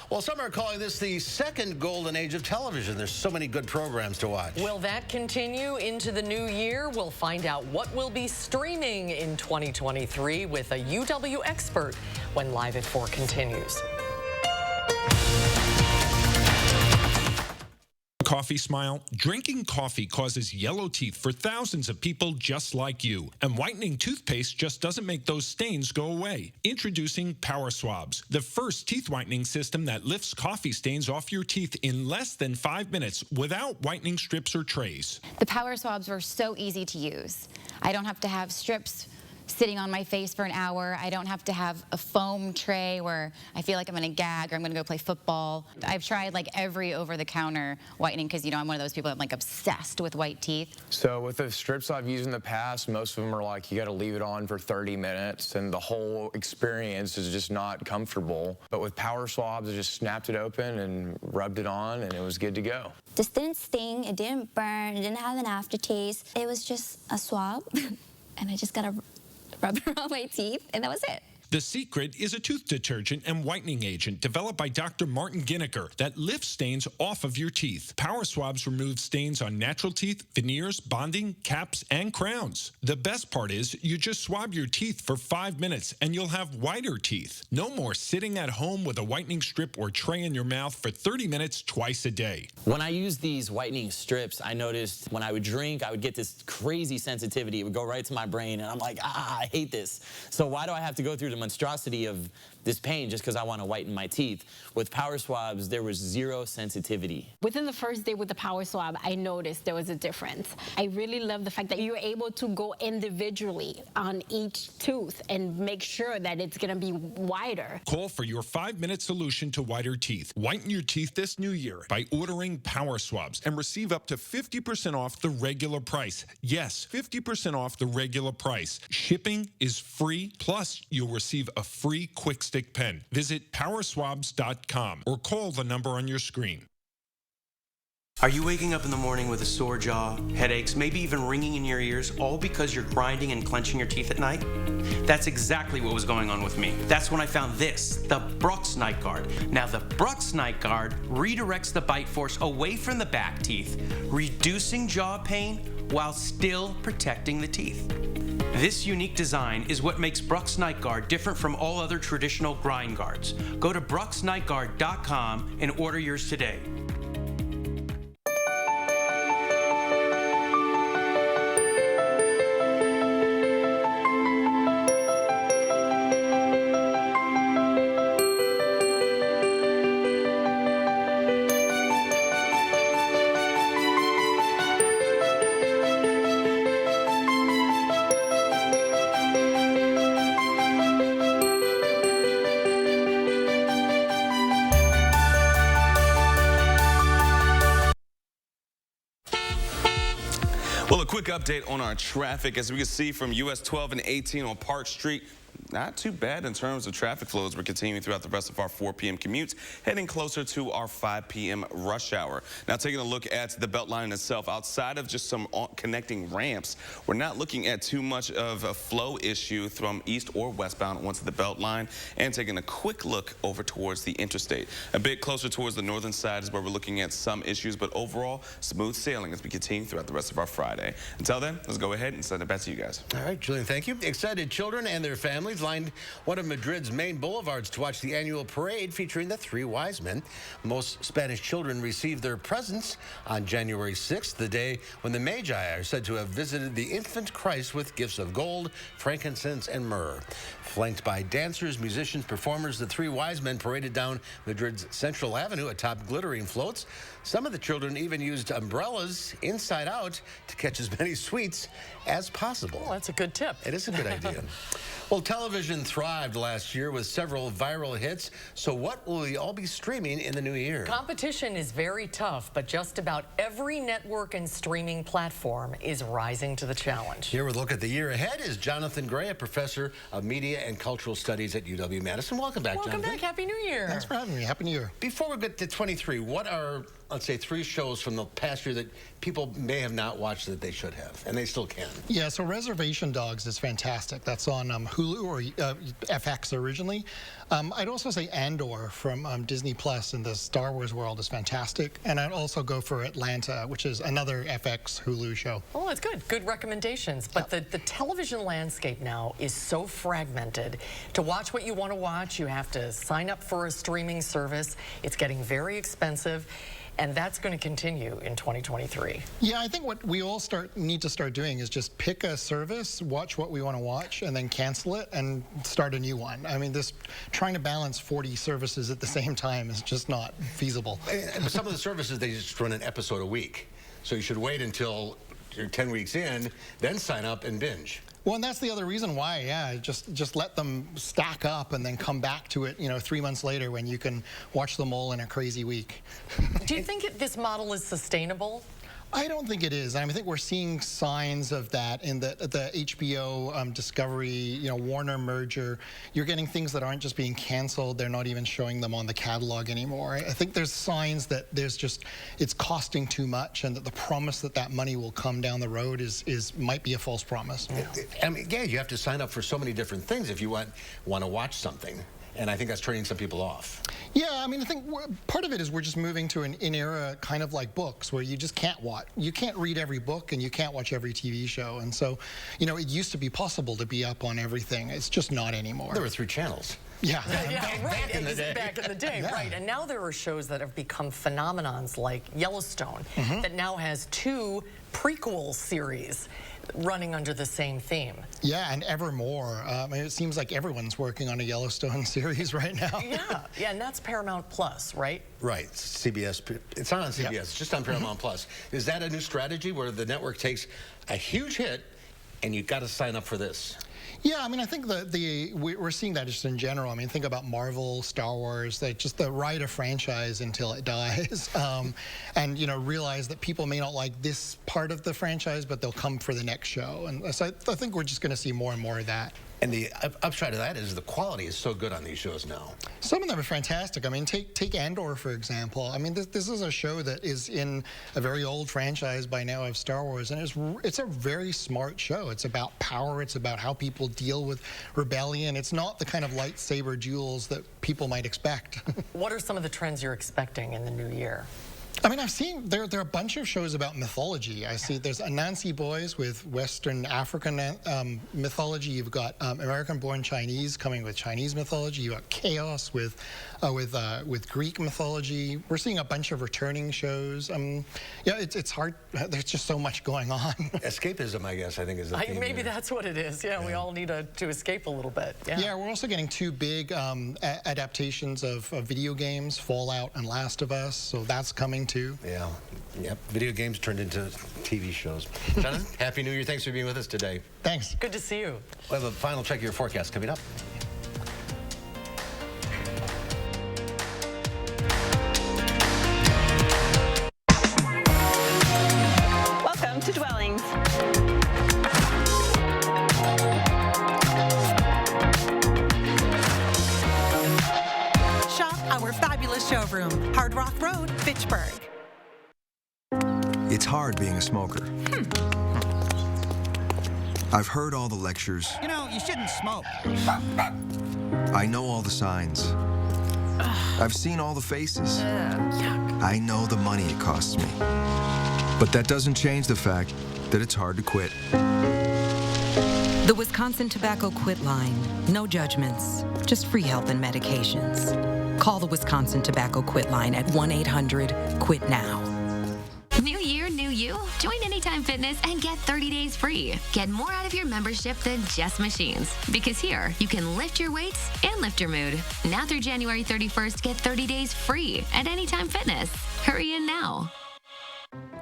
Well, some are calling this the second golden age of television. There's so many good programs to watch. Will that continue into the new year? We'll find out what will be streaming in 2023 with a UW expert when Live at 4 continues. Coffee smile? Drinking coffee causes yellow teeth for thousands of people just like you. And whitening toothpaste just doesn't make those stains go away. Introducing Power Swabs, the first teeth whitening system that lifts coffee stains off your teeth in less than 5 minutes without whitening strips or trays. The Power Swabs were so easy to use. I don't have to have strips sitting on my face for an hour. I don't have to have a foam tray where I feel like I'm gonna gag or I'm gonna go play football. I've tried like every over-the-counter whitening because, you know, I'm one of those people that's like obsessed with white teeth. So with the strips I've used in the past, most of them are like, you gotta leave it on for 30 minutes and the whole experience is just not comfortable. But with Power Swabs, I just snapped it open and rubbed it on and it was good to go. This didn't sting, it didn't burn, it didn't have an aftertaste. It was just a swab and I just gotta rub it on my teeth, and that was it. The Secret is a tooth detergent and whitening agent developed by Dr. Martin Ginniker that lifts stains off of your teeth. Power Swabs remove stains on natural teeth, veneers, bonding, caps, and crowns. The best part is you just swab your teeth for 5 minutes and you'll have whiter teeth. No more sitting at home with a whitening strip or tray in your mouth for 30 minutes twice a day. When I used these whitening strips, I noticed when I would drink, I would get this crazy sensitivity. It would go right to my brain, and I'm like, I hate this. So why do I have to go through the monstrosity of this pain just because I want to whiten my teeth? With Power Swabs, there was zero sensitivity. Within the first day with the Power Swab, I noticed there was a difference. I really love the fact that you're able to go individually on each tooth and make sure that it's going to be wider. Call for your 5-minute solution to whiter teeth. Whiten your teeth this new year by ordering Power Swabs and receive up to 50% off the regular price. Yes, 50% off the regular price. Shipping is free, plus you'll receive a free quick stick pen. Visit powerswabs.com or call the number on your screen. Are you waking up in the morning with a sore jaw, headaches, maybe even ringing in your ears, all because you're grinding and clenching your teeth at night? That's exactly what was going on with me. That's when I found this, the Brux Night Guard. Now, the Brux Night Guard redirects the bite force away from the back teeth, reducing jaw pain while still protecting the teeth. This unique design is what makes Brux Night Guard different from all other traditional grind guards. Go to bruxnightguard.com and order yours today. Well, a quick update on our traffic. As we can see from US 12 and 18 on Park Street, not too bad in terms of traffic flows. We're continuing throughout the rest of our 4 p.m. commutes, heading closer to our 5 p.m. rush hour. Now, taking a look at the Beltline itself, outside of just some connecting ramps, we're not looking at too much of a flow issue from east or westbound onto the Beltline. And taking a quick look over towards the interstate. A bit closer towards the northern side is where we're looking at some issues, but overall, smooth sailing as we continue throughout the rest of our Friday. Until then, let's go ahead and send it back to you guys. All right, Julian, thank you. Excited children and their families lined one of Madrid's main boulevards to watch the annual parade featuring the three wise men. Most Spanish children received their presents on January 6th, the day when the Magi are said to have visited the infant Christ with gifts of gold, frankincense, and myrrh. Flanked by dancers, musicians, performers, the three wise men paraded down Madrid's Central Avenue atop glittering floats. Some of the children even used umbrellas inside out to catch as many sweets as possible. Well, that's a good tip. It is a good idea. Well, television thrived last year with several viral hits. So what will we all be streaming in the new year? Competition is very tough, but just about every network and streaming platform is rising to the challenge. Here with a look at the year ahead is Jonathan Gray, a professor of media and cultural studies at UW-Madison. Welcome back, Jonathan. Welcome back. Happy New Year. Thanks for having me. Happy New Year. Before we get to 23, what are, let's say, 3 shows from the past year that people may have not watched that they should have, and they still can? Yeah, so Reservation Dogs is fantastic. That's on Hulu or FX originally. I'd also say Andor from Disney Plus in the Star Wars world is fantastic. And I'd also go for Atlanta, which is another FX Hulu show. Oh, that's good. Good recommendations. But the television landscape now is so fragmented. To watch what you want to watch, you have to sign up for a streaming service. It's getting very expensive. And that's going to continue in 2023. Yeah, I think what we all need to start doing is just pick a service, watch what we want to watch, and then cancel it and start a new one. I mean, trying to balance 40 services at the same time is just not feasible. Some of the services, they just run an episode a week. So you should wait until you're 10 weeks in, then sign up and binge. Well, and that's the other reason why, yeah, just let them stack up and then come back to it, 3 months later when you can watch them all in a crazy week. Do you think this model is sustainable? I don't think it is. I think we're seeing signs of that in the HBO Discovery, Warner merger. You're getting things that aren't just being canceled. They're not even showing them on the catalog anymore. I think there's signs that it's costing too much, and that the promise that money will come down the road might be a false promise. I mean, yeah, you have to sign up for so many different things if you want to watch something. And I think that's turning some people off. Yeah, I think part of it is we're just moving to an era kind of like books, where you just can't watch. You can't read every book and you can't watch every TV show. And so, it used to be possible to be up on everything. It's just not anymore. There were 3 channels. Yeah, back in the day. Back in the day, yeah. Right. And now there are shows that have become phenomenons like Yellowstone, that now has 2 prequel series running under the same theme. Yeah, and ever more. It seems like everyone's working on a Yellowstone series right now. Yeah, and that's Paramount Plus, right? Right, CBS. It's not on CBS, it's just on Paramount Plus. Is that a new strategy where the network takes a huge hit and you've got to sign up for this? Yeah, I think we're seeing that just in general. Think about Marvel, Star Wars, just the ride a franchise until it dies, and realize that people may not like this part of the franchise, but they'll come for the next show. And so I think we're just going to see more and more of that. And the upside of that is the quality is so good on these shows now. Some of them are fantastic. I mean, take Andor, for example. I mean, this is a show that is in a very old franchise by now of Star Wars, and it's a very smart show. It's about power. It's about how people deal with rebellion. It's not the kind of lightsaber duels that people might expect. What are some of the trends you're expecting in the new year? I mean, I've seen there are a bunch of shows about mythology. I see there's Anansi Boys with Western African mythology. You've got American-born Chinese coming with Chinese mythology. You've got Chaos with Greek mythology. We're seeing a bunch of returning shows. Yeah, it's hard. There's just so much going on. Escapism, I guess, I think is the theme. Maybe that's what it is. Yeah, we all need to escape a little bit. Yeah, we're also getting two big adaptations of video games, Fallout and Last of Us. So that's coming too. Yeah. Yep. Video games turned into TV shows. Jonathan, Happy New Year. Thanks for being with us today. Thanks. Good to see you. We'll have a final check of your forecast coming up. Welcome to Dwellings. Shop our fabulous showroom, Hard Rock Road, Fitchburg. It's hard being a smoker. I've heard all the lectures. You know, you shouldn't smoke. I know all the signs. I've seen all the faces. I know the money it costs me. But that doesn't change the fact that it's hard to quit. The Wisconsin Tobacco Quit Line. No judgments, just free help and medications. Call the Wisconsin Tobacco Quit Line at 1-800-QUIT-NOW. New year, new you. Join Anytime Fitness and get 30 days free. Get more out of your membership than just machines. Because here, you can lift your weights and lift your mood. Now through January 31st, get 30 days free at Anytime Fitness. Hurry in now.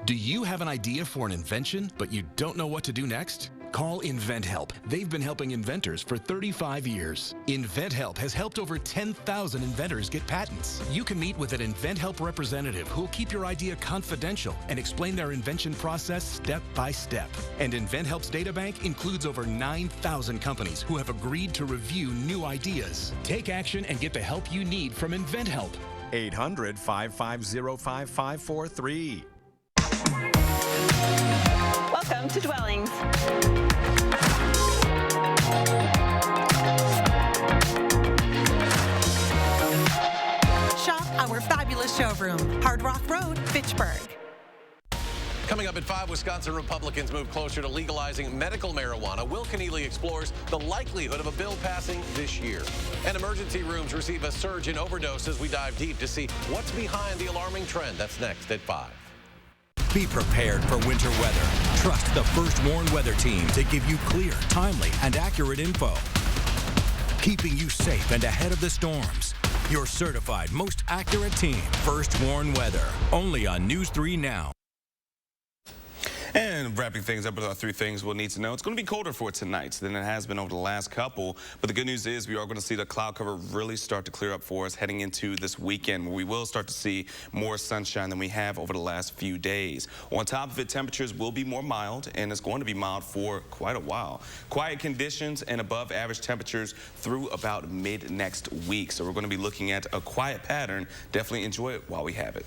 Do you have an idea for an invention, but you don't know what to do next? Call InventHelp. They've been helping inventors for 35 years. InventHelp has helped over 10,000 inventors get patents. You can meet with an InventHelp representative who will keep your idea confidential and explain their invention process step by step. And InventHelp's databank includes over 9,000 companies who have agreed to review new ideas. Take action and get the help you need from InventHelp. 800-550-5543. Welcome to Dwellings. Shop our fabulous showroom, Hard Rock Road, Fitchburg. Coming up at 5, Wisconsin Republicans move closer to legalizing medical marijuana. Will Keneally explores the likelihood of a bill passing this year. And emergency rooms receive a surge in overdoses. We dive deep to see what's behind the alarming trend. That's next at 5. Be prepared for winter weather. Trust the First Warn Weather Team to give you clear, timely, and accurate info. Keeping you safe and ahead of the storms. Your certified, most accurate team, First Warn Weather. Only on News 3 Now. And wrapping things up with our 3 things we'll need to know. It's going to be colder for tonight than it has been over the last couple. But the good news is we are going to see the cloud cover really start to clear up for us heading into this weekend, where we will start to see more sunshine than we have over the last few days. On top of it, temperatures will be more mild, and it's going to be mild for quite a while. Quiet conditions and above average temperatures through about mid next week. So we're going to be looking at a quiet pattern. Definitely enjoy it while we have it.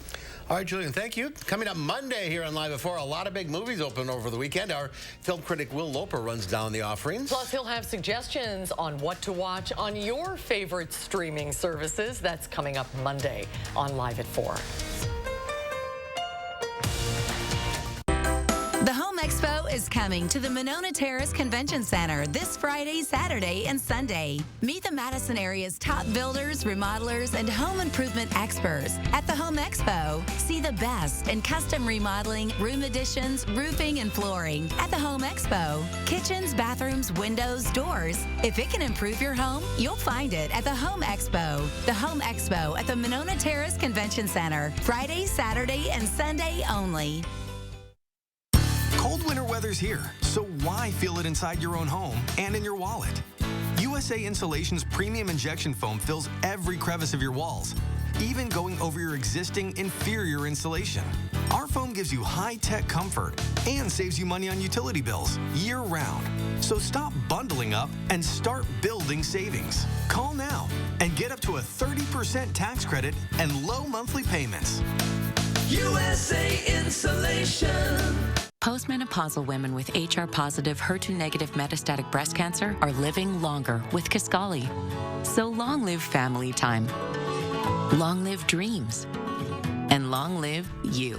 All right, Julian, thank you. Coming up Monday here on Live at 4, a lot of big movies open over the weekend. Our film critic Will Loper runs down the offerings. Plus, he'll have suggestions on what to watch on your favorite streaming services. That's coming up Monday on Live at 4. The Home Expo is coming to the Monona Terrace Convention Center this Friday, Saturday, and Sunday. Meet the Madison area's top builders, remodelers, and home improvement experts at the Home Expo. See the best in custom remodeling, room additions, roofing, and flooring at the Home Expo. Kitchens, bathrooms, windows, doors. If it can improve your home, you'll find it at the Home Expo. The Home Expo at the Monona Terrace Convention Center. Friday, Saturday, and Sunday only. Cold winter weather's here, so why feel it inside your own home and in your wallet? USA Insulation's premium injection foam fills every crevice of your walls. even going over your existing inferior insulation. Our foam gives you high-tech comfort and saves you money on utility bills year-round. So stop bundling up and start building savings. Call now and get up to a 30% tax credit and low monthly payments. USA Insulation. Postmenopausal women with HR-positive, HER2-negative metastatic breast cancer are living longer with Kisqali. So long live family time, long live dreams, and long live you.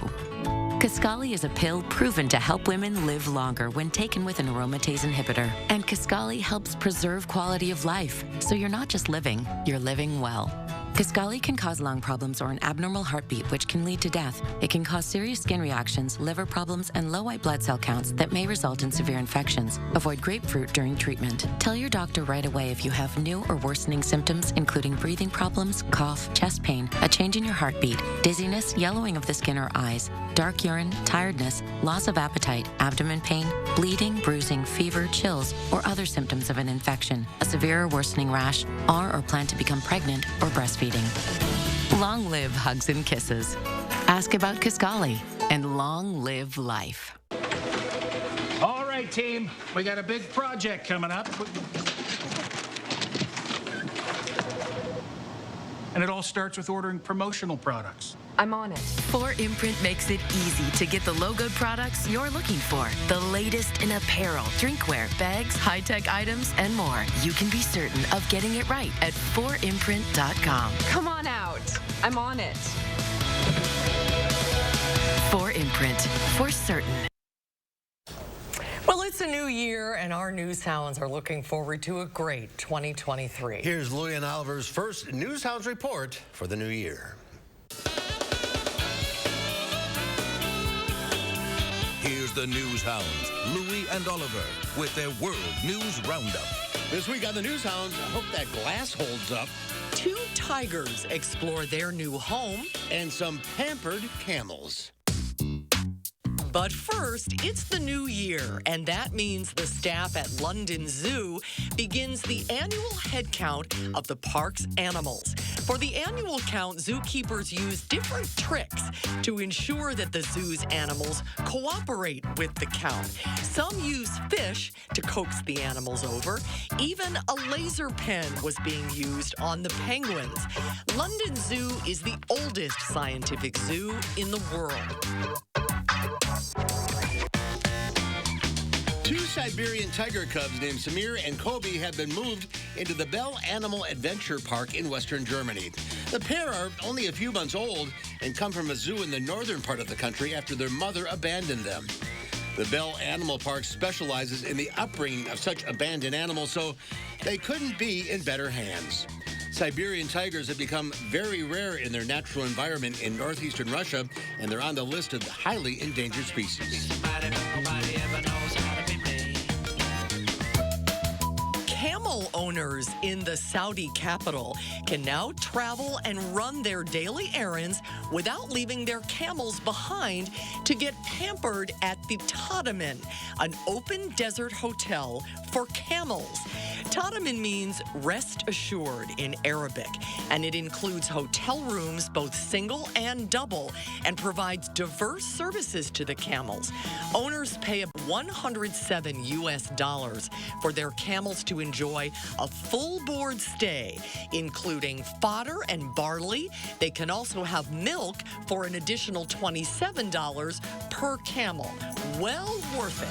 Kisqali is a pill proven to help women live longer when taken with an aromatase inhibitor. And Kisqali helps preserve quality of life, so you're not just living, you're living well. Kisqali can cause lung problems or an abnormal heartbeat, which can lead to death. It can cause serious skin reactions, liver problems, and low white blood cell counts that may result in severe infections. Avoid grapefruit during treatment. Tell your doctor right away if you have new or worsening symptoms, including breathing problems, cough, chest pain, a change in your heartbeat, dizziness, yellowing of the skin or eyes, dark urine, tiredness, loss of appetite, abdomen pain, bleeding, bruising, fever, chills, or other symptoms of an infection, a severe or worsening rash, or plan to become pregnant or breastfeeding. Long live hugs and kisses. Ask about Kisqali and long live life. All right, team, we got a big project coming up. And it all starts with ordering promotional products. I'm on it. 4imprint makes it easy to get the logoed products you're looking for. The latest in apparel, drinkware, bags, high-tech items, and more. You can be certain of getting it right at 4imprint.com. Come on out. I'm on it. 4imprint, for certain. Well, it's a new year, and our news hounds are looking forward to a great 2023. Here's Louie and Oliver's first News Hounds report for the new year. Here's the News Hounds, Louie and Oliver, with their World News Roundup. This week on the News Hounds, I hope that glass holds up. 2 tigers explore their new home. And some pampered camels. But first, it's the new year, and that means the staff at London Zoo begins the annual head count of the park's animals. For the annual count, zookeepers use different tricks to ensure that the zoo's animals cooperate with the count. Some use fish to coax the animals over. Even a laser pen was being used on the penguins. London Zoo is the oldest scientific zoo in the world. 2 Siberian tiger cubs named Samir and Kobe have been moved into the Bell Animal Adventure Park in western Germany. The pair are only a few months old and come from a zoo in the northern part of the country after their mother abandoned them. The Bell Animal Park specializes in the upbringing of such abandoned animals, so they couldn't be in better hands. Siberian tigers have become very rare in their natural environment in northeastern Russia, and they're on the list of highly endangered species. Camel owners in the Saudi capital can now travel and run their daily errands without leaving their camels behind to get pampered at the Tatamin, an open desert hotel for camels. Tatamin means rest assured in Arabic, and it includes hotel rooms, both single and double, and provides diverse services to the camels. Owners pay $107 US for their camels to enjoy a full board stay, including fodder and barley. They can also have milk for an additional $27 per camel. Well worth it.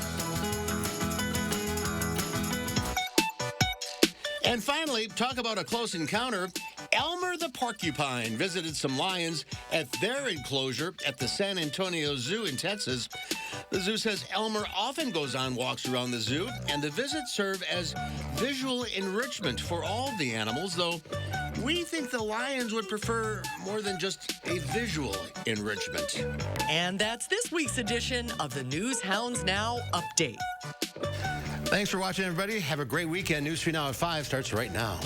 And finally, talk about a close encounter. Elmer the porcupine visited some lions at their enclosure at the San Antonio Zoo in Texas. The zoo says Elmer often goes on walks around the zoo, and the visits serve as visual enrichment for all the animals, though we think the lions would prefer more than just a visual enrichment. And that's this week's edition of the News Hounds Now Update. Thanks for watching, everybody. Have a great weekend. News 3 Now at 5 starts right now.